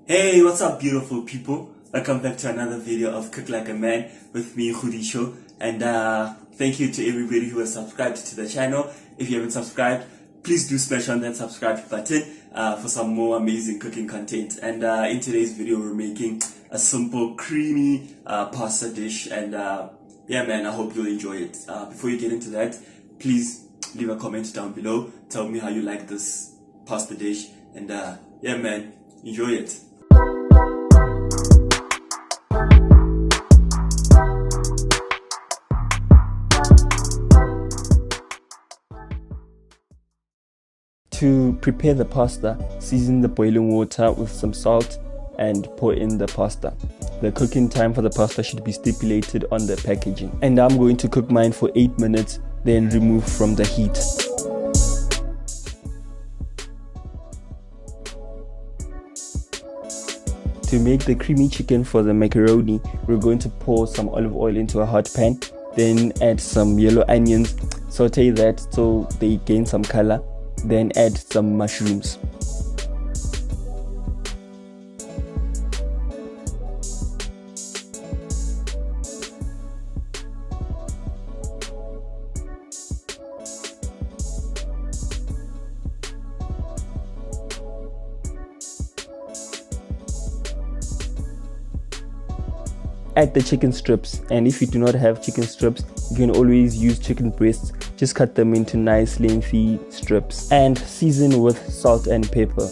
Hey, what's up, beautiful people? Welcome back to another video of Cook Like a Man with me, Show. And thank you to everybody who has subscribed to the channel. If you haven't subscribed, please do smash on that subscribe button for some more amazing cooking content. And in today's video, we're making a simple, creamy pasta dish. And yeah, man, I hope you'll enjoy it. Before you get into that, please leave a comment down below. Tell me how you like this pasta dish. And yeah, man, enjoy it. To prepare the pasta, season the boiling water with some salt and pour in the pasta. The cooking time for the pasta should be stipulated on the packaging. And I'm going to cook mine for 8 minutes, then remove from the heat. To make the creamy chicken for the macaroni, we're going to pour some olive oil into a hot pan, then add some yellow onions, saute that so they gain some color, then add some mushrooms. Add the chicken strips, and if you do not have chicken strips, you can always use chicken breasts. Just cut them into nice lengthy strips and season with salt and pepper.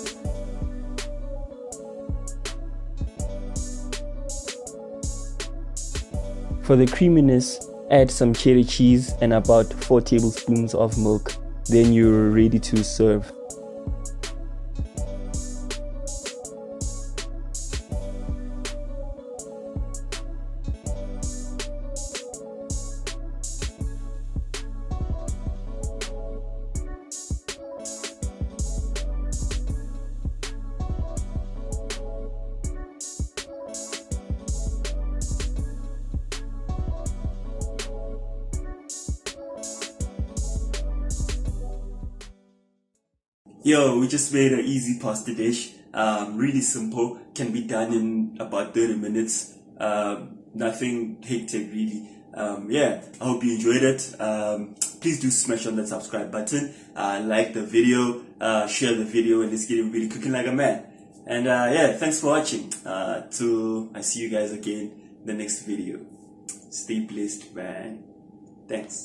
For the creaminess, add some cheddar cheese and about 4 tablespoons of milk. Then you're ready to serve. Yo, we just made an easy pasta dish. Really simple, can be done in about 30 minutes. Nothing hectic really. Yeah, I hope you enjoyed it. Please do smash on that subscribe button, like the video, share the video, and let's get everybody cooking like a man. And yeah, thanks for watching. Till I see you guys again in the next video. Stay blessed, man. Thanks.